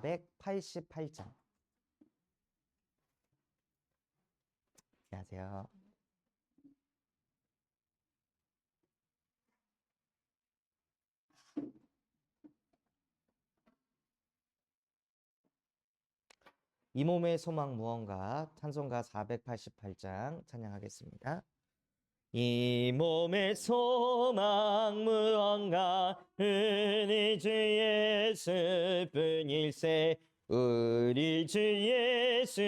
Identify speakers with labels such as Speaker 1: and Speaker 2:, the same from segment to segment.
Speaker 1: 488장. 안녕하세요. 이 몸의 소망 무언가 찬송가 488장 찬양하겠습니다. 이 몸의 소망 무언가 우리 주 예수뿐일세 우리 주 예수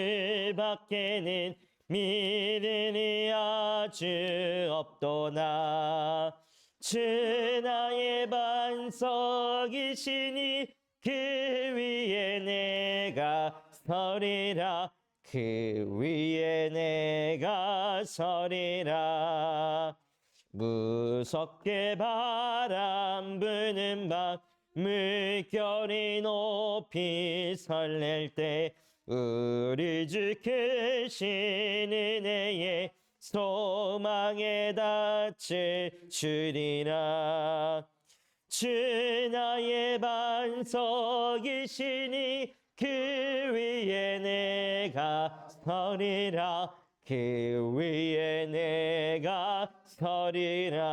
Speaker 1: 밖에는 믿음이 아주 없도다. 주 나의 반석이시니 그 위에 내가 서리라. 그 위에 내가 서리라. 무섭게 바람 부는 밤 물결이 높이 설렐 때 우리 주 크신 은혜에 소망에 닿을 줄이라. 주 나의 반석이시니 그 위에 내가 서리라. 그 위에 내가 서리라.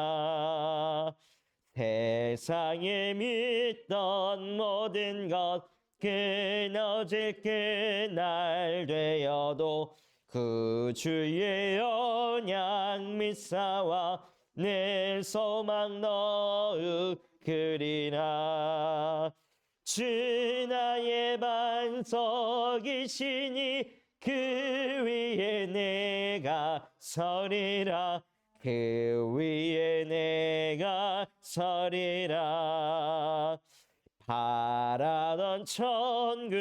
Speaker 1: 세상에 믿던 모든 것 끊어질 그날 되어도 그 주의 언약 믿사와 내 소망 넣으리라. 주 나의 반석이시니 그 위에 내가 서리라. 그 위에 내가 서리라. 바라던 천국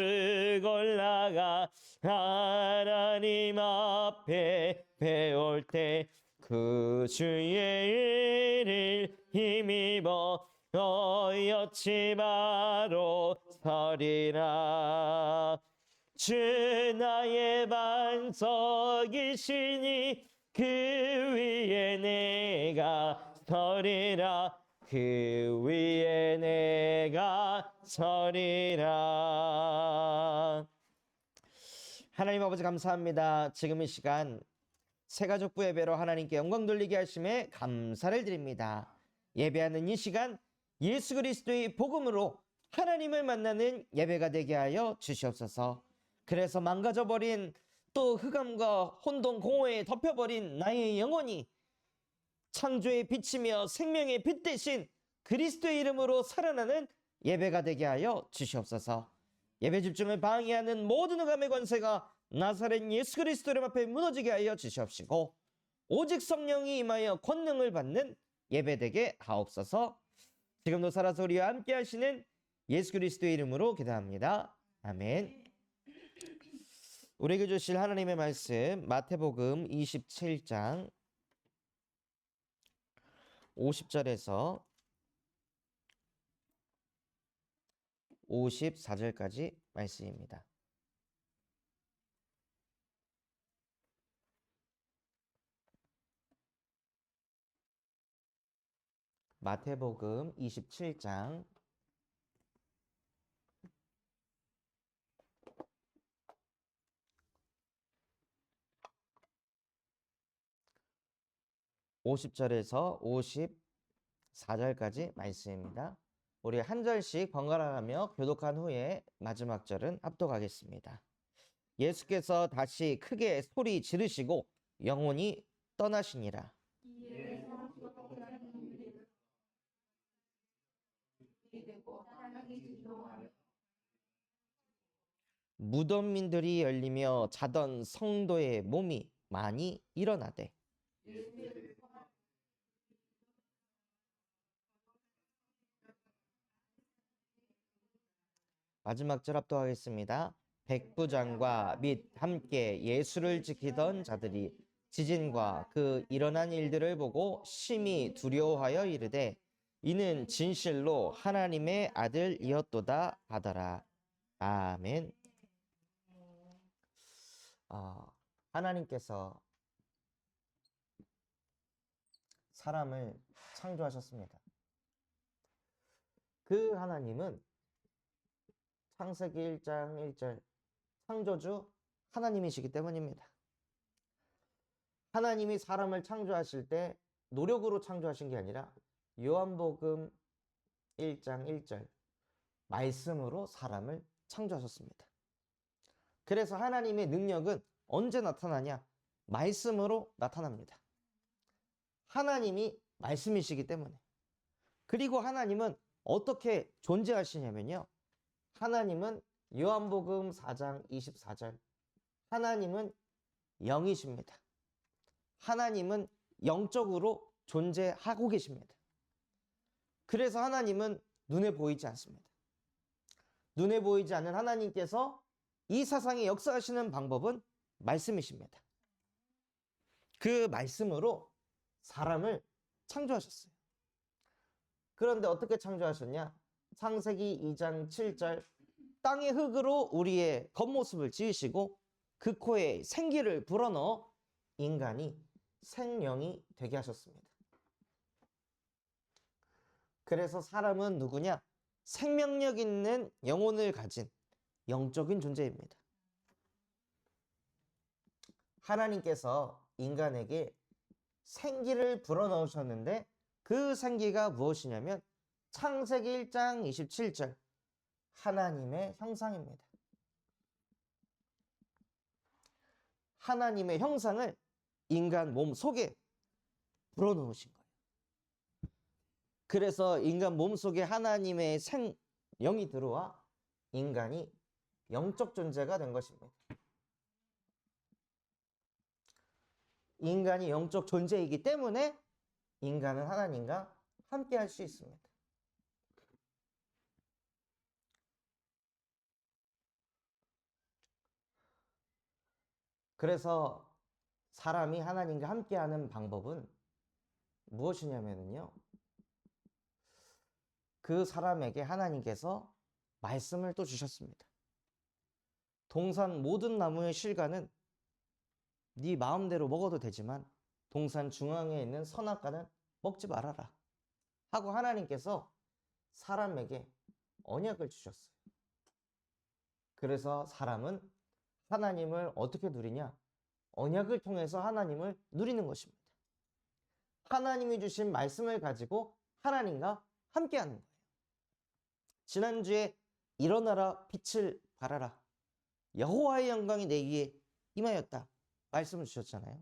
Speaker 1: 올라가 하나님 앞에 배울 때 그 주의 일을 힘입어 어여치 바로 서리라. 주 나의 반석이시니 그 위에 내가 서리라. 그 위에 내가 서리라. 하나님 아버지 감사합니다. 지금 이 시간 새가족부 예배로 하나님께 영광 돌리게 하심에 감사를 드립니다. 예배하는 이 시간 예수 그리스도의 복음으로 하나님을 만나는 예배가 되게 하여 주시옵소서. 그래서 망가져버린 또 흑암과 혼돈 공허에 덮여버린 나의 영혼이 창조의 빛이며 생명의 빛 대신 그리스도의 이름으로 살아나는 예배가 되게 하여 주시옵소서. 예배 집중을 방해하는 모든 흑암의 권세가 나사렛 예수 그리스도 이름 앞에 무너지게 하여 주시옵시고 오직 성령이 임하여 권능을 받는 예배 되게 하옵소서. 지금도 살아서 우리와 함께 하시는 예수 그리스도의 이름으로 기도합니다. 아멘. 우리에게 주실 하나님의 말씀 마태복음 27장 50절에서 54절까지 말씀입니다. 마태복음 27장 50절에서 54절까지 말씀입니다. 우리 한 절씩 번갈아 가며 교독한 후에 마지막 절은 합독하겠습니다. 예수께서 다시 크게 소리 지르시고 영혼이 떠나시니라. 무덤민들이 열리며 자던 성도의 몸이 많이 일어나되 마지막 절 합독하겠습니다. 백부장과 및 함께 예수를 지키던 자들이 지진과 그 일어난 일들을 보고 심히 두려워하여 이르되 이는 진실로 하나님의 아들이었도다 하더라. 아멘. 하나님께서 사람을 창조하셨습니다. 그 하나님은 창세기 1장 1절 창조주 하나님이시기 때문입니다. 하나님이 사람을 창조하실 때 노력으로 창조하신 게 아니라 요한복음 1장 1절 말씀으로 사람을 창조하셨습니다. 그래서 하나님의 능력은 언제 나타나냐? 말씀으로 나타납니다. 하나님이 말씀이시기 때문에. 그리고 하나님은 어떻게 존재하시냐면요. 하나님은 요한복음 4장 24절 하나님은 영이십니다. 하나님은 영적으로 존재하고 계십니다. 그래서 하나님은 눈에 보이지 않습니다. 눈에 보이지 않는 하나님께서 이 세상에 역사하시는 방법은 말씀이십니다. 그 말씀으로 사람을 창조하셨어요. 그런데 어떻게 창조하셨냐? 창세기 2장 7절 땅의 흙으로 우리의 겉모습을 지으시고 그 코에 생기를 불어넣어 인간이 생명이 되게 하셨습니다. 그래서 사람은 누구냐? 생명력 있는 영혼을 가진 영적인 존재입니다. 하나님께서 인간에게 생기를 불어넣으셨는데 그 생기가 무엇이냐면 창세기 1장 27절 하나님의 형상입니다. 하나님의 형상을 인간 몸 속에 불어넣으신 거예요. 그래서 인간 몸 속에 하나님의 영이 들어와 인간이 영적 존재가 된 것입니다. 인간이 영적 존재이기 때문에 인간은 하나님과 함께 할 수 있습니다. 그래서 사람이 하나님과 함께하는 방법은 무엇이냐면요. 그 사람에게 하나님께서 말씀을 또 주셨습니다. 동산 모든 나무의 실과는 네 마음대로 먹어도 되지만 동산 중앙에 있는 선악과는 먹지 말아라 하고 하나님께서 사람에게 언약을 주셨어요. 그래서 사람은 하나님을 어떻게 누리냐? 언약을 통해서 하나님을 누리는 것입니다. 하나님이 주신 말씀을 가지고 하나님과 함께하는 거예요. 지난주에 일어나라 빛을 발하라 여호와의 영광이 내 위에 임하였다 말씀을 주셨잖아요.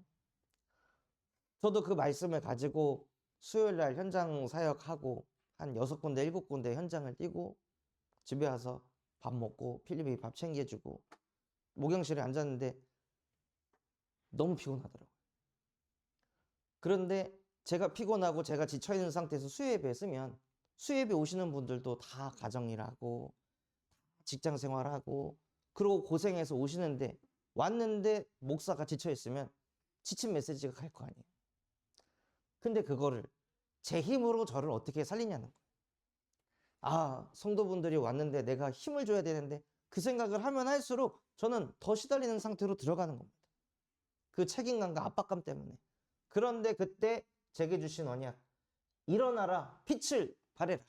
Speaker 1: 저도 그 말씀을 가지고 수요일날 현장 사역하고 한 6군데 7군데 현장을 뛰고 집에 와서 밥 먹고 필립이 밥 챙겨주고 목욕실에 앉았는데 너무 피곤하더라고요. 그런데 제가 피곤하고 제가 지쳐있는 상태에서 수요예배에 쓰면 수요예배 오시는 분들도 다 가정일하고 직장 생활하고 그러고 고생해서 오시는데 왔는데 목사가 지쳐있으면 지친 메시지가 갈 거 아니에요. 근데 그거를 제 힘으로 저를 어떻게 살리냐는 거예요. 아, 성도분들이 왔는데 내가 힘을 줘야 되는데 그 생각을 하면 할수록 저는 더 시달리는 상태로 들어가는 겁니다. 그 책임감과 압박감 때문에. 그런데 그때 제게 주신 언약 일어나라 빛을 발해라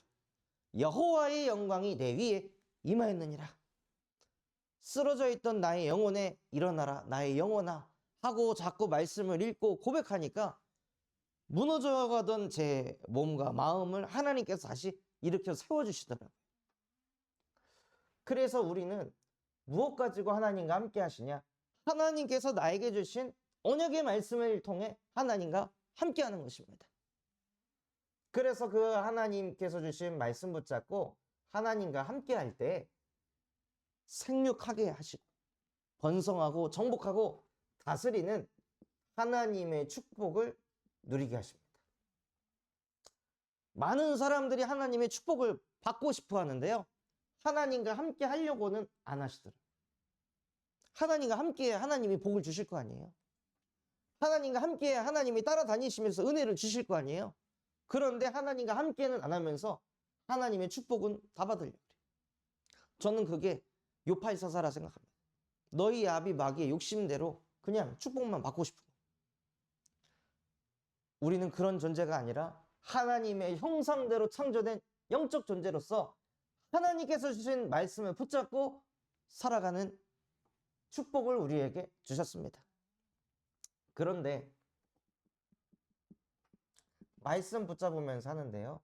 Speaker 1: 여호와의 영광이 내 위에 임하였느니라. 쓰러져 있던 나의 영혼에 일어나라 나의 영혼아 하고 자꾸 말씀을 읽고 고백하니까 무너져가던 제 몸과 마음을 하나님께서 다시 일으켜 세워주시더라고요. 그래서 우리는 무엇 가지고 하나님과 함께 하시냐? 하나님께서 나에게 주신 언약의 말씀을 통해 하나님과 함께 하는 것입니다. 그래서 그 하나님께서 주신 말씀 붙잡고 하나님과 함께 할 때 생육하게 하시고 번성하고 정복하고 다스리는 하나님의 축복을 누리게 하십니다. 많은 사람들이 하나님의 축복을 받고 싶어 하는데요. 하나님과 함께 하려고는 안 하시더라고요. 하나님과 함께 하나님이 복을 주실 거 아니에요. 하나님과 함께 하나님이 따라다니시면서 은혜를 주실 거 아니에요. 그런데 하나님과 함께는 안 하면서 하나님의 축복은 다 받으려고 그래요. 저는 그게 요파이사사라 생각합니다. 너희 아비 마귀의 욕심대로 그냥 축복만 받고 싶은 거예요. 우리는 그런 존재가 아니라 하나님의 형상대로 창조된 영적 존재로서 하나님께서 주신 말씀을 붙잡고 살아가는 축복을 우리에게 주셨습니다. 그런데 말씀 붙잡으면서 하는데요.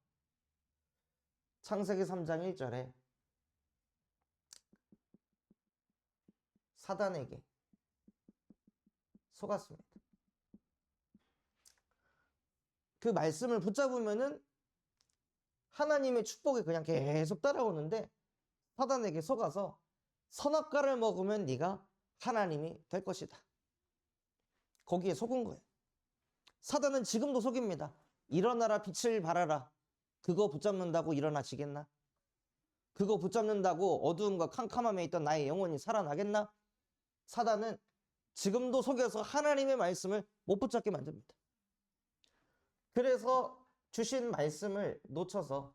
Speaker 1: 창세기 3장 1절에 사단에게 속았습니다. 그 말씀을 붙잡으면은 하나님의 축복이 그냥 계속 따라오는데 사단에게 속아서 선악과를 먹으면 네가 하나님이 될 것이다. 거기에 속은 거예요. 사단은 지금도 속입니다. 일어나라 빛을 발하라. 그거 붙잡는다고 일어나지겠나? 그거 붙잡는다고 어두움과 캄캄함에 있던 나의 영혼이 살아나겠나? 사단은 지금도 속여서 하나님의 말씀을 못 붙잡게 만듭니다. 그래서 주신 말씀을 놓쳐서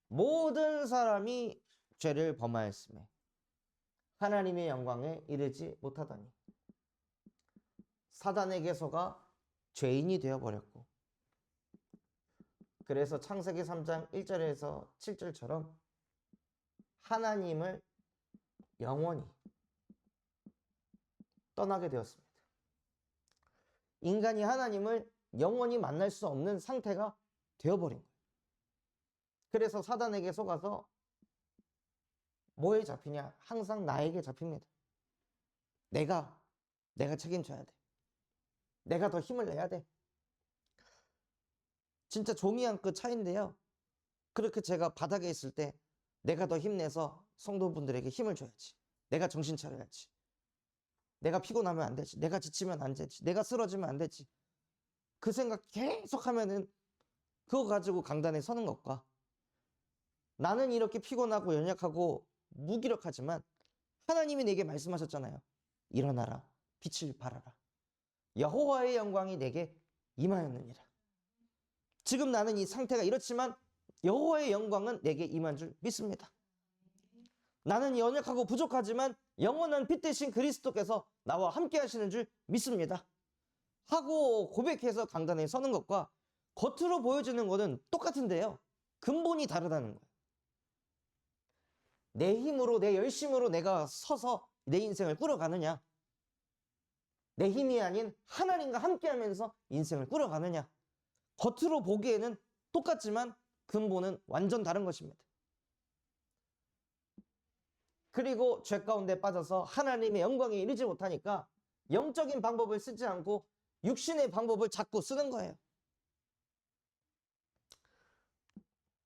Speaker 1: 모든 사람이 죄를 범하였으며 하나님의 영광에 이르지 못하다니 사단에게 속아 죄인이 되어버렸고, 그래서 창세기 3장 1절에서 7절처럼 하나님을 영원히 떠나게 되었습니다. 인간이 하나님을 영원히 만날 수 없는 상태가 되어버린 거예요. 그래서 사단에게 속아서 뭐에 잡히냐? 항상 나에게 잡힙니다. 내가 책임져야 돼. 내가 더 힘을 내야 돼. 진짜 종이 한 끗 차이인데요. 그렇게 제가 바닥에 있을 때 내가 더 힘내서 성도분들에게 힘을 줘야지. 내가 정신 차려야지. 내가 피곤하면 안 되지. 내가 지치면 안 되지. 내가 쓰러지면 안 되지. 그 생각 계속 하면은 그거 가지고 강단에 서는 것과 나는 이렇게 피곤하고 연약하고 무기력하지만 하나님이 내게 말씀하셨잖아요. 일어나라. 빛을 발하라. 여호와의 영광이 내게 임하였느니라. 지금 나는 이 상태가 이렇지만 여호와의 영광은 내게 임한 줄 믿습니다. 나는 연약하고 부족하지만 영원한 빛 대신 그리스도께서 나와 함께 하시는 줄 믿습니다. 하고 고백해서 강단에 서는 것과 겉으로 보여지는 것은 똑같은데요. 근본이 다르다는 거예요. 내 힘으로 내 열심으로 내가 서서 내 인생을 꾸려가느냐, 내 힘이 아닌 하나님과 함께하면서 인생을 꾸려가느냐. 겉으로 보기에는 똑같지만 근본은 완전 다른 것입니다. 그리고 죄 가운데 빠져서 하나님의 영광에 이르지 못하니까 영적인 방법을 쓰지 않고 육신의 방법을 자꾸 쓰는 거예요.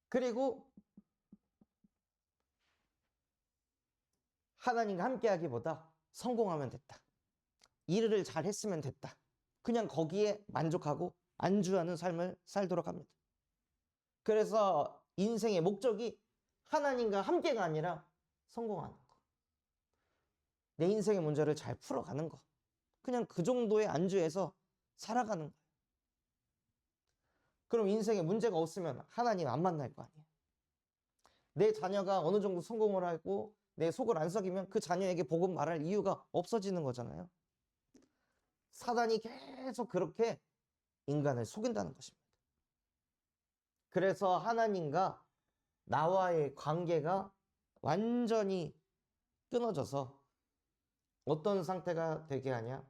Speaker 1: 그리고 하나님과 함께하기보다 성공하면 됐다. 일을 잘 했으면 됐다. 그냥 거기에 만족하고 안주하는 삶을 살도록 합니다. 그래서 인생의 목적이 하나님과 함께가 아니라 성공하는 거. 내 인생의 문제를 잘 풀어가는 거. 그냥 그 정도의 안주에서 살아가는 거예요. 그럼 인생에 문제가 없으면 하나님 안 만날 거 아니에요. 내 자녀가 어느 정도 성공을 하고 내 속을 안 썩이면 그 자녀에게 복음 말할 이유가 없어지는 거잖아요. 사단이 계속 그렇게 인간을 속인다는 것입니다. 그래서 하나님과 나와의 관계가 완전히 끊어져서 어떤 상태가 되게 하냐?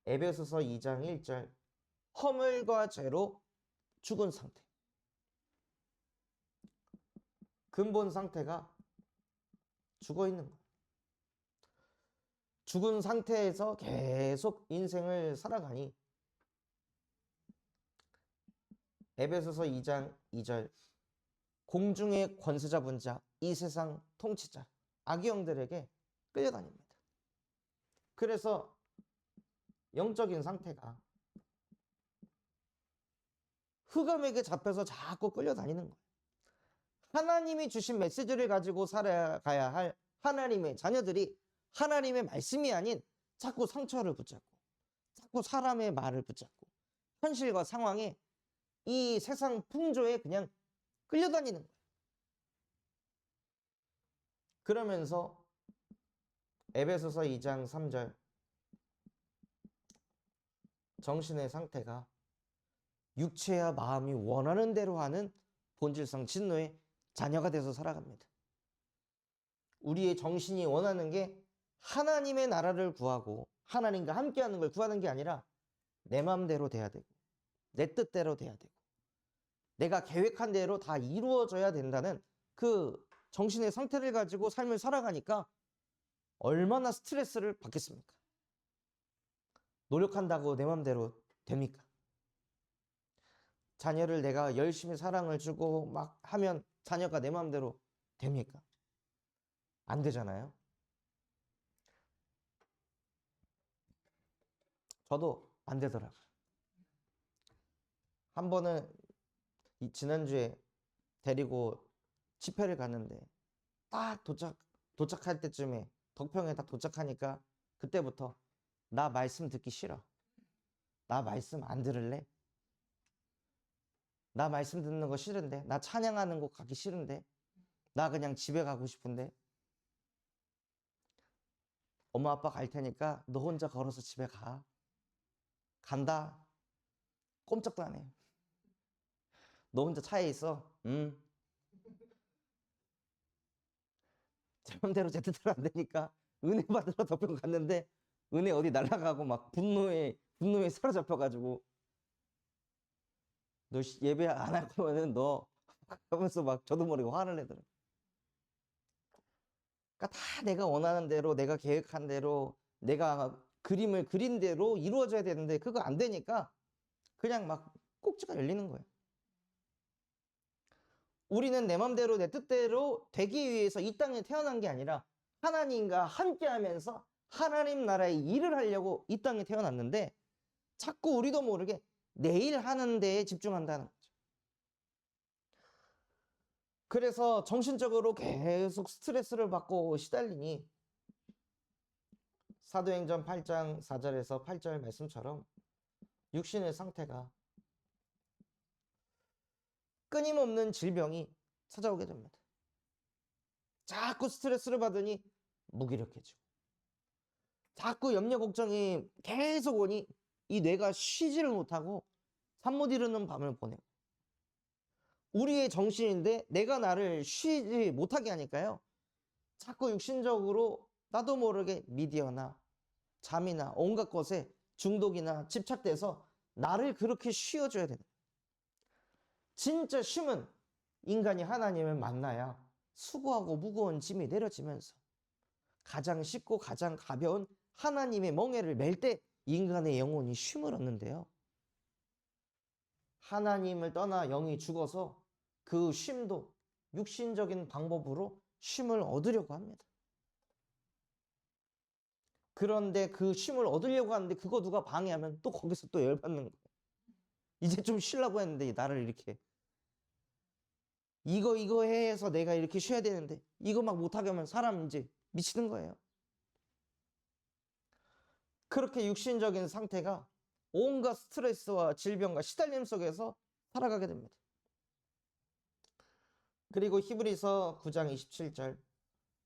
Speaker 1: 에베소서 2장 1절 허물과 죄로 죽은 상태. 근본 상태가 죽어 있는 거예요. 죽은 상태에서 계속 인생을 살아가니 에베소서 2장 2절 공중의 권세 잡은 자, 이 세상 통치자, 악의 영들에게 끌려다닙니다. 그래서 영적인 상태가 흑암에게 잡혀서 자꾸 끌려다니는 거예요. 하나님이 주신 메시지를 가지고 살아가야 할 하나님의 자녀들이 하나님의 말씀이 아닌 자꾸 상처를 붙잡고 자꾸 사람의 말을 붙잡고 현실과 상황에 이 세상 풍조에 그냥 끌려다니는 거예요. 그러면서 에베소서 2장 3절 정신의 상태가 육체와 마음이 원하는 대로 하는 본질상 진노의 자녀가 돼서 살아갑니다. 우리의 정신이 원하는 게 하나님의 나라를 구하고 하나님과 함께하는 걸 구하는 게 아니라 내 마음대로 돼야 되고 내 뜻대로 돼야 되고 내가 계획한 대로 다 이루어져야 된다는 그 정신의 상태를 가지고 삶을 살아가니까 얼마나 스트레스를 받겠습니까? 노력한다고 내 마음대로 됩니까? 자녀를 내가 열심히 사랑을 주고 막 하면 자녀가 내 마음대로 됩니까? 안 되잖아요. 저도 안 되더라고요. 한 번은 지난주에 데리고 집회를 갔는데 딱 도착할 때쯤에 덕평에 딱 도착하니까 그때부터 나 말씀 듣기 싫어. 나 말씀 안 들을래? 나 말씀 듣는 거 싫은데? 나 찬양하는 거 가기 싫은데? 나 그냥 집에 가고 싶은데? 엄마 아빠 갈 테니까 너 혼자 걸어서 집에 가. 간다. 꼼짝도 안 해. 너 혼자 차에 있어. 제 맘대로 제 뜻대로 안 되니까 은혜 받으러 덕평 갔는데 은혜 어디 날아가고 막 분노에 사로잡혀가지고 너 예배 안 할 거면은 너 하면서 막 저도 모르게 화를 내더라고. 그러니까 다 내가 원하는 대로 내가 계획한 대로 내가 그림을 그린 대로 이루어져야 되는데 그거 안 되니까 그냥 막 꼭지가 열리는 거예요. 우리는 내 맘대로 내 뜻대로 되기 위해서 이 땅에 태어난 게 아니라 하나님과 함께하면서 하나님 나라의 일을 하려고 이 땅에 태어났는데 자꾸 우리도 모르게 내 일 하는 데에 집중한다는 거죠. 그래서 정신적으로 계속 스트레스를 받고 시달리니 사도행전 8장 4절에서 8절 말씀처럼 육신의 상태가 끊임없는 질병이 찾아오게 됩니다. 자꾸 스트레스를 받으니 무기력해지고 자꾸 염려 걱정이 계속 오니 이 뇌가 쉬지를 못하고 잠 못 이루는 밤을 보내고 우리의 정신인데 내가 나를 쉬지 못하게 하니까요. 자꾸 육신적으로 나도 모르게 미디어나 잠이나 온갖 것에 중독이나 집착돼서 나를 그렇게 쉬어줘야 되는 거예요. 진짜 쉼은 인간이 하나님을 만나야 수고하고 무거운 짐이 내려지면서 가장 쉽고 가장 가벼운 하나님의 멍에를 맬 때 인간의 영혼이 쉼을 얻는데요. 하나님을 떠나 영이 죽어서 그 쉼도 육신적인 방법으로 쉼을 얻으려고 합니다. 그런데 그 쉼을 얻으려고 하는데 그거 누가 방해하면 또 거기서 또 열받는 거예요. 이제 좀 쉬려고 했는데 나를 이렇게 이거 해서 내가 이렇게 쉬어야 되는데 이거 막 못하게 하면 사람 이제 미치는 거예요. 그렇게 육신적인 상태가 온갖 스트레스와 질병과 시달림 속에서 살아가게 됩니다. 그리고 히브리서 9장 27절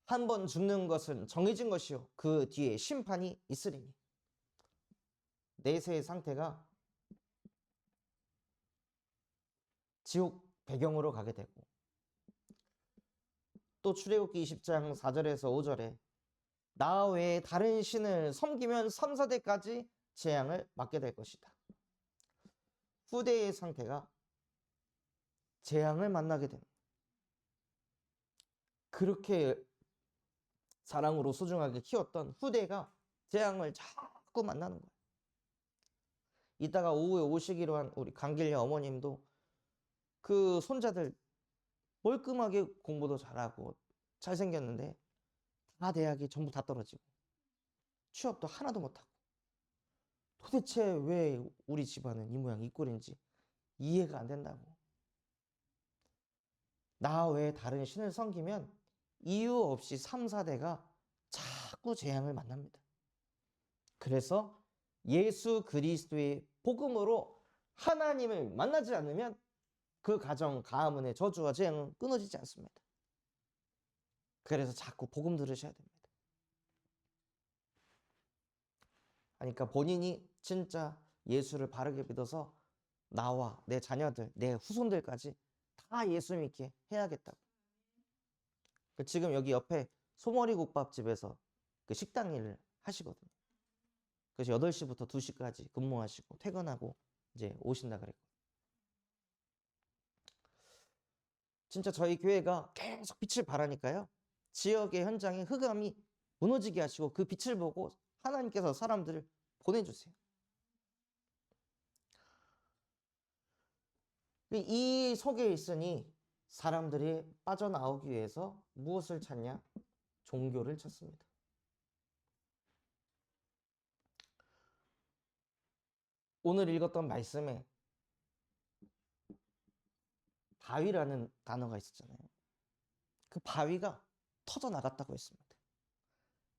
Speaker 1: 한 번 죽는 것은 정해진 것이요 그 뒤에 심판이 있으리니 내세의 상태가 지옥 배경으로 가게 되고 또 출애굽기 20장 4절에서 5절에 나 외에 다른 신을 섬기면 3, 4대까지 재앙을 맞게 될 것이다. 후대의 상태가 재앙을 만나게 됩니다. 그렇게 사랑으로 소중하게 키웠던 후대가 재앙을 자꾸 만나는 거예요. 이따가 오후에 오시기로 한 우리 강길녀 어머님도 그 손자들 멀끔하게 공부도 잘하고 잘생겼는데 다 대학이 전부 다 떨어지고 취업도 하나도 못하고 도대체 왜 우리 집안은 이 모양 이 꼴인지 이해가 안 된다고. 나 외에 다른 신을 섬기면 이유 없이 3, 4대가 자꾸 재앙을 만납니다. 그래서 예수 그리스도의 복음으로 하나님을 만나지 않으면 그 가정, 가문의 저주와 재앙은 끊어지지 않습니다. 그래서 자꾸 복음 들으셔야 됩니다. 그러니까 본인이 진짜 예수를 바르게 믿어서 나와 내 자녀들, 내 후손들까지 다 예수 믿게 해야겠다고. 지금 여기 옆에 소머리 국밥집에서 그 식당 일을 하시거든요. 그래서 8시부터 2시까지 근무하시고 퇴근하고 이제 오신다 그랬고. 진짜 저희 교회가 계속 빛을 발하니까요. 지역의 현장에 흑암이 무너지게 하시고 그 빛을 보고 하나님께서 사람들을 보내주세요. 이 속에 있으니 사람들이 빠져나오기 위해서 무엇을 찾냐? 종교를 찾습니다. 오늘 읽었던 말씀에 바위라는 단어가 있었잖아요. 그 바위가 터져 나갔다고 했습니다.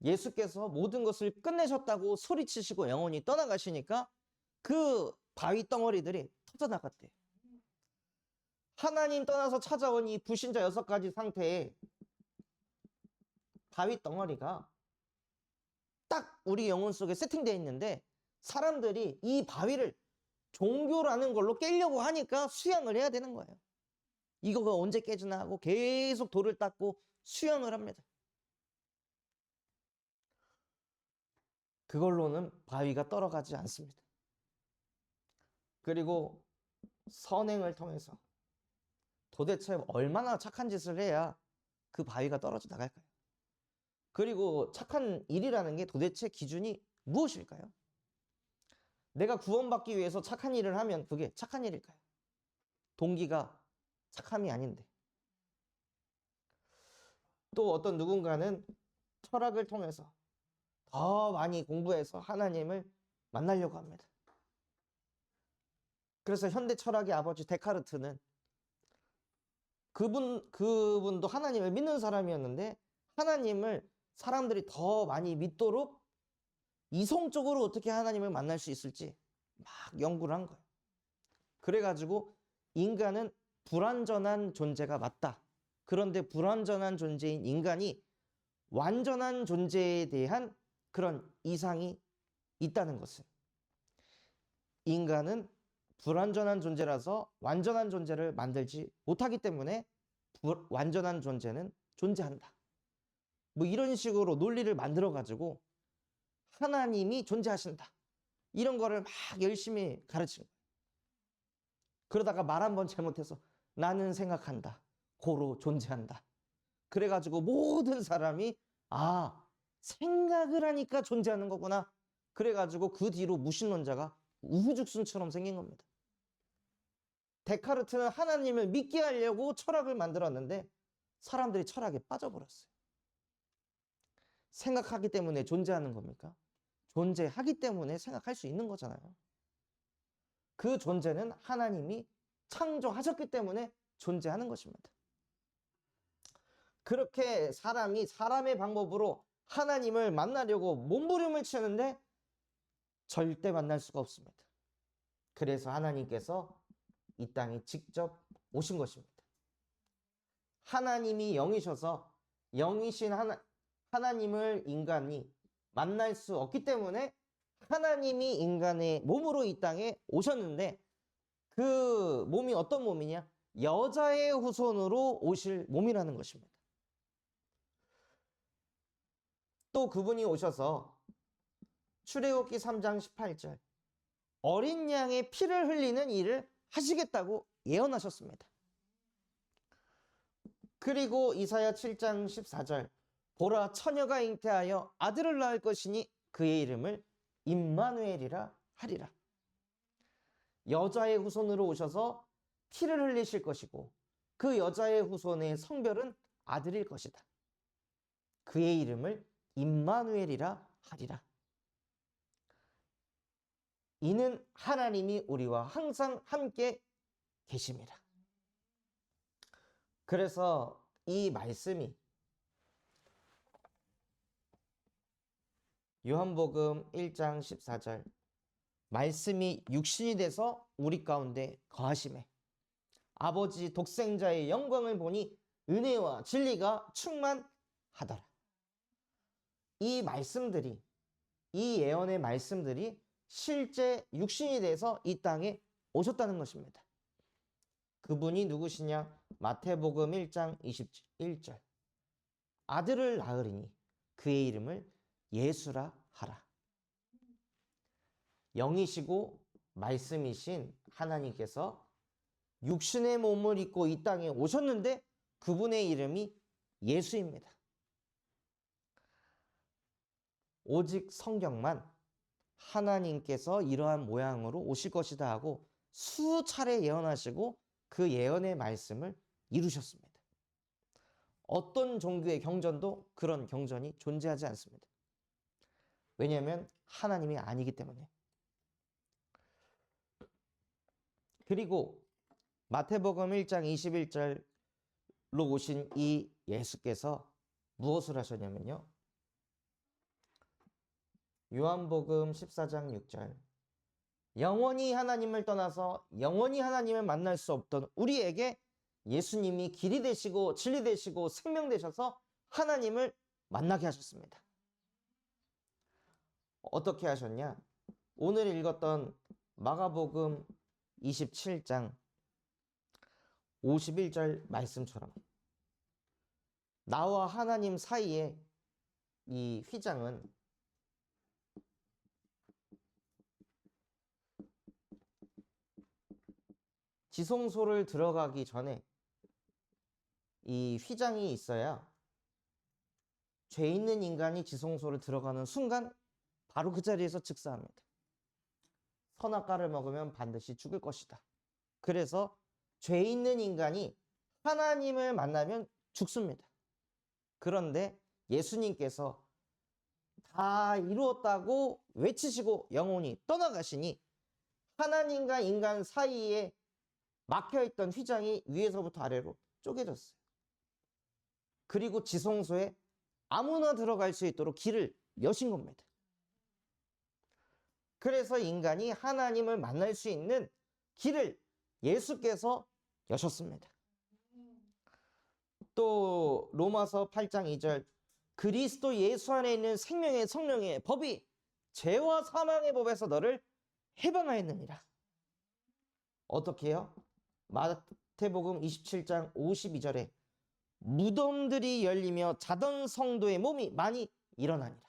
Speaker 1: 예수께서 모든 것을 끝내셨다고 소리치시고 영원히 떠나가시니까 그 바위 덩어리들이 터져 나갔대요. 하나님 떠나서 찾아온 이 불신자 6가지 상태에 바위 덩어리가 딱 우리 영혼 속에 세팅되어 있는데 사람들이 이 바위를 종교라는 걸로 깨려고 하니까 수양을 해야 되는 거예요. 이거가 언제 깨지나 하고 계속 돌을 닦고 수양을 합니다. 그걸로는 바위가 떨어가지 않습니다. 그리고 선행을 통해서 도대체 얼마나 착한 짓을 해야 그 바위가 떨어져 나갈까요? 그리고 착한 일이라는 게 도대체 기준이 무엇일까요? 내가 구원받기 위해서 착한 일을 하면 그게 착한 일일까요? 동기가 착함이 아닌데. 또 어떤 누군가는 철학을 통해서 더 많이 공부해서 하나님을 만나려고 합니다. 그래서 현대 철학의 아버지 데카르트는 그분도 하나님을 믿는 사람이었는데 하나님을 사람들이 더 많이 믿도록 이성적으로 어떻게 하나님을 만날 수 있을지 막 연구를 한 거예요. 그래가지고 인간은 불완전한 존재가 맞다. 그런데 불완전한 존재인 인간이 완전한 존재에 대한 그런 이상이 있다는 것은 인간은 불완전한 존재라서 완전한 존재를 만들지 못하기 때문에 완전한 존재는 존재한다. 뭐 이런 식으로 논리를 만들어 가지고 하나님이 존재하신다. 이런 거를 막 열심히 가르치는 거예요. 그러다가 말 한 번 잘못해서 나는 생각한다. 고로 존재한다. 그래가지고 모든 사람이 생각을 하니까 존재하는 거구나. 그래가지고 그 뒤로 무신론자가 우후죽순처럼 생긴 겁니다. 데카르트는 하나님을 믿게 하려고 철학을 만들었는데 사람들이 철학에 빠져버렸어요. 생각하기 때문에 존재하는 겁니까? 존재하기 때문에 생각할 수 있는 거잖아요. 그 존재는 하나님이 창조하셨기 때문에 존재하는 것입니다. 그렇게 사람이 사람의 방법으로 하나님을 만나려고 몸부림을 치는데 절대 만날 수가 없습니다. 그래서 하나님께서 이 땅에 직접 오신 것입니다. 하나님이 영이셔서 영이신 하나님을 인간이 만날 수 없기 때문에 하나님이 인간의 몸으로 이 땅에 오셨는데 그 몸이 어떤 몸이냐? 여자의 후손으로 오실 몸이라는 것입니다. 또 그분이 오셔서 출애굽기 3장 18절 어린 양의 피를 흘리는 일을 하시겠다고 예언하셨습니다. 그리고 이사야 7장 14절 보라 처녀가 잉태하여 아들을 낳을 것이니 그의 이름을 임마누엘이라 하리라. 여자의 후손으로 오셔서 피를 흘리실 것이고 그 여자의 후손의 성별은 아들일 것이다. 그의 이름을 임마누엘이라 하리라. 이는 하나님이 우리와 항상 함께 계십니다. 그래서 이 말씀이 요한복음 1장 14절 말씀이 육신이 돼서 우리 가운데 거하심에 아버지 독생자의 영광을 보니 은혜와 진리가 충만하더라. 이 말씀들이 이 예언의 말씀들이 실제 육신이 돼서 이 땅에 오셨다는 것입니다. 그분이 누구시냐? 마태복음 1장 21절 아들을 낳으리니 그의 이름을 예수라 하라. 영이시고 말씀이신 하나님께서 육신의 몸을 입고 이 땅에 오셨는데 그분의 이름이 예수입니다. 오직 성경만 하나님께서 이러한 모양으로 오실 것이다 하고 수차례 예언하시고 그 예언의 말씀을 이루셨습니다. 어떤 종교의 경전도 그런 경전이 존재하지 않습니다. 왜냐하면 하나님이 아니기 때문에. 그리고 마태복음 1장 21절로 오신 이 예수께서 무엇을 하셨냐면요. 요한복음 14장 6절 영원히 하나님을 떠나서 영원히 하나님을 만날 수 없던 우리에게 예수님이 길이 되시고 진리 되시고 생명 되셔서 하나님을 만나게 하셨습니다. 어떻게 하셨냐? 오늘 읽었던 마가복음 27장 51절 말씀처럼 나와 하나님 사이에 이 휘장은 지성소를 들어가기 전에 이 휘장이 있어야 죄 있는 인간이 지성소를 들어가는 순간 바로 그 자리에서 즉사합니다. 선악과를 먹으면 반드시 죽을 것이다. 그래서 죄 있는 인간이 하나님을 만나면 죽습니다. 그런데 예수님께서 다 이루었다고 외치시고 영혼이 떠나가시니 하나님과 인간 사이에 막혀있던 휘장이 위에서부터 아래로 쪼개졌어요. 그리고 지성소에 아무나 들어갈 수 있도록 길을 여신 겁니다. 그래서 인간이 하나님을 만날 수 있는 길을 예수께서 여셨습니다. 또 로마서 8장 2절 그리스도 예수 안에 있는 생명의 성령의 법이 죄와 사망의 법에서 너를 해방하였느니라. 어떻게 해요? 마태복음 27장 52절에 무덤들이 열리며 자던 성도의 몸이 많이 일어나니라.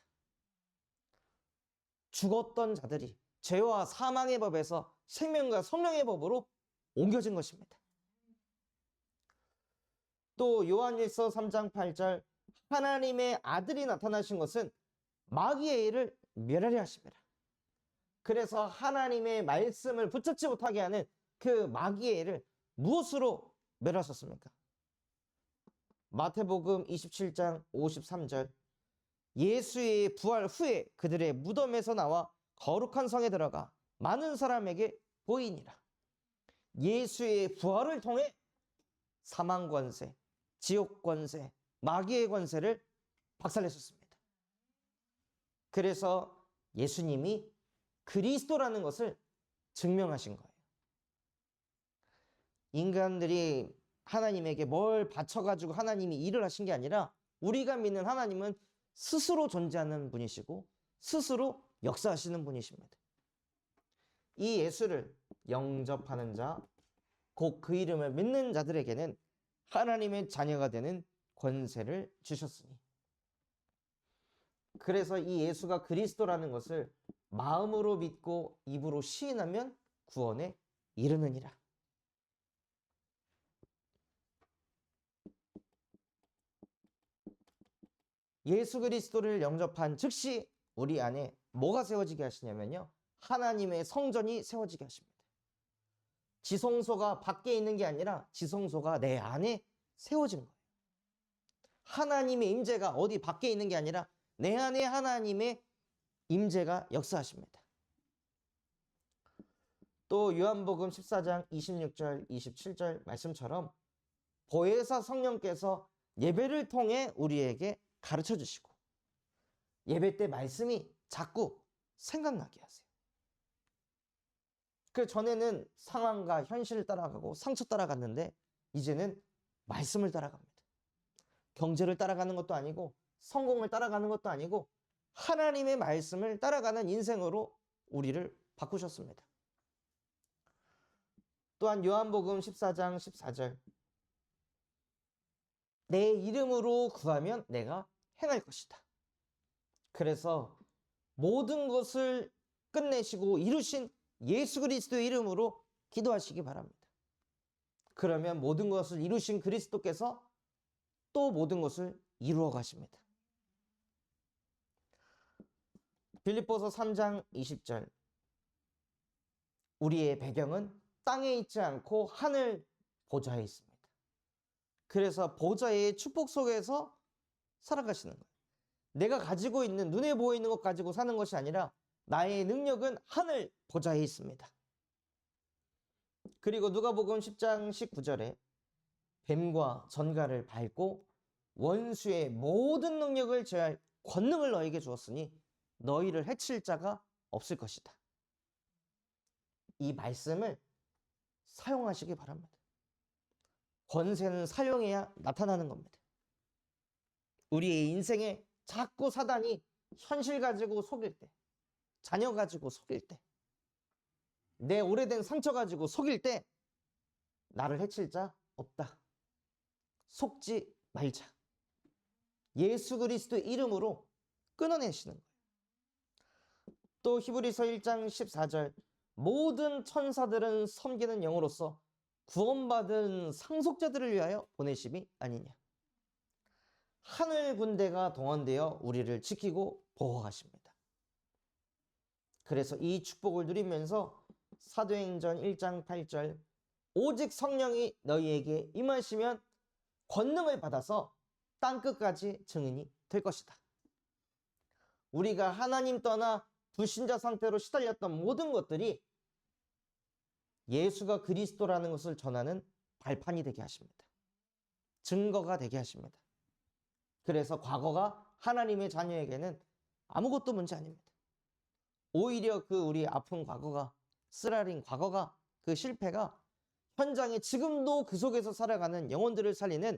Speaker 1: 죽었던 자들이 죄와 사망의 법에서 생명과 성령의 법으로 옮겨진 것입니다. 또 요한일서 3장 8절 하나님의 아들이 나타나신 것은 마귀의 일을 멸하려 하심이라. 그래서 하나님의 말씀을 붙잡지 못하게 하는 그 마귀의 일을 무엇으로 멸하셨습니까? 마태복음 27장 53절 예수의 부활 후에 그들의 무덤에서 나와 거룩한 성에 들어가 많은 사람에게 보이니라. 예수의 부활을 통해 사망 권세, 지옥 권세, 마귀의 권세를 박살내셨습니다. 그래서 예수님이 그리스도라는 것을 증명하신 거예요. 인간들이 하나님에게 뭘 바쳐가지고 하나님이 일을 하신 게 아니라 우리가 믿는 하나님은 스스로 존재하는 분이시고 스스로 역사하시는 분이십니다. 이 예수를 영접하는 자, 곧 그 이름을 믿는 자들에게는 하나님의 자녀가 되는 권세를 주셨으니 그래서 이 예수가 그리스도라는 것을 마음으로 믿고 입으로 시인하면 구원에 이르느니라. 예수 그리스도를 영접한 즉시 우리 안에 뭐가 세워지게 하시냐면요. 하나님의 성전이 세워지게 하십니다. 지성소가 밖에 있는 게 아니라 지성소가 내 안에 세워지는 거예요. 하나님의 임재가 어디 밖에 있는 게 아니라 내 안에 하나님의 임재가 역사하십니다. 또 요한복음 14장 26절 27절 말씀처럼 보혜사 성령께서 예배를 통해 우리에게 가르쳐 주시고 예배 때 말씀이 자꾸 생각나게 하세요. 그 전에는 상황과 현실을 따라가고 상처 따라갔는데 이제는 말씀을 따라갑니다. 경제를 따라가는 것도 아니고 성공을 따라가는 것도 아니고 하나님의 말씀을 따라가는 인생으로 우리를 바꾸셨습니다. 또한 요한복음 14장 14절 내 이름으로 구하면 내가 행할 것이다. 그래서 모든 것을 끝내시고 이루신 예수 그리스도의 이름으로 기도하시기 바랍니다. 그러면 모든 것을 이루신 그리스도께서 또 모든 것을 이루어 가십니다. 빌립보서 3장 20절. 우리의 배경은 땅에 있지 않고 하늘 보좌에 있습니다. 그래서 보좌의 축복 속에서 살아가시는 거예요. 내가 가지고 있는, 눈에 보이는 것 가지고 사는 것이 아니라 나의 능력은 하늘 보좌에 있습니다. 그리고 누가복음 10장 19절에 뱀과 전갈을 밟고 원수의 모든 능력을 제할 권능을 너에게 주었으니 너희를 해칠 자가 없을 것이다. 이 말씀을 사용하시기 바랍니다. 권세는 사용해야 나타나는 겁니다. 우리의 인생에 자꾸 사단이 현실 가지고 속일 때, 자녀 가지고 속일 때, 내 오래된 상처 가지고 속일 때 나를 해칠 자 없다. 속지 말자. 예수 그리스도의 이름으로 끊어내시는 거예요. 또 히브리서 1장 14절. 모든 천사들은 섬기는 영으로서 구원받은 상속자들을 위하여 보내심이 아니냐. 하늘 군대가 동원되어 우리를 지키고 보호하십니다. 그래서 이 축복을 누리면서 사도행전 1장 8절. 오직 성령이 너희에게 임하시면 권능을 받아서 땅끝까지 증인이 될 것이다. 우리가 하나님 떠나 불신자 상태로 시달렸던 모든 것들이 예수가 그리스도라는 것을 전하는 발판이 되게 하십니다. 증거가 되게 하십니다. 그래서 과거가 하나님의 자녀에게는 아무것도 문제 아닙니다. 오히려 그 우리 아픈 과거가, 쓰라린 과거가, 그 실패가 현장에 지금도 그 속에서 살아가는 영혼들을 살리는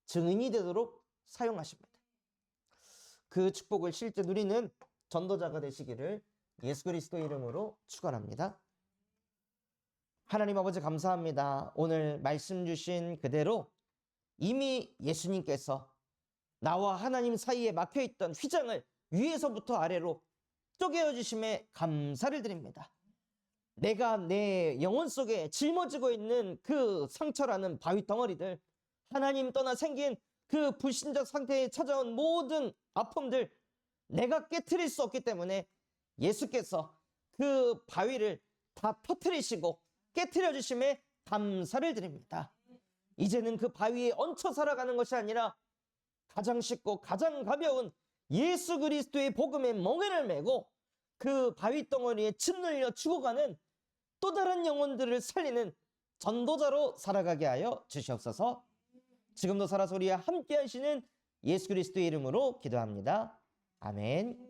Speaker 1: 증인이 되도록 사용하십니다. 그 축복을 실제 누리는 전도자가 되시기를 예수 그리스도 이름으로 축원합니다. 하나님 아버지 감사합니다. 오늘 말씀 주신 그대로 이미 예수님께서 나와 하나님 사이에 막혀있던 휘장을 위에서부터 아래로 쪼개어 주심에 감사를 드립니다. 내가 내 영혼 속에 짊어지고 있는 그 상처라는 바위 덩어리들, 하나님 떠나 생긴 그 불신자 상태에 찾아온 모든 아픔들, 내가 깨트릴 수 없기 때문에 예수께서 그 바위를 다 터뜨리시고 깨트려 주심에 감사를 드립니다. 이제는 그 바위에 얹혀 살아가는 것이 아니라 가장 쉽고 가장 가벼운 예수 그리스도의 복음의 멍에를 메고 그 바위 덩어리에 짓눌려 죽어가는 또 다른 영혼들을 살리는 전도자로 살아가게 하여 주시옵소서. 지금도 살아서 우리와 함께 하시는 예수 그리스도의 이름으로 기도합니다. 아멘.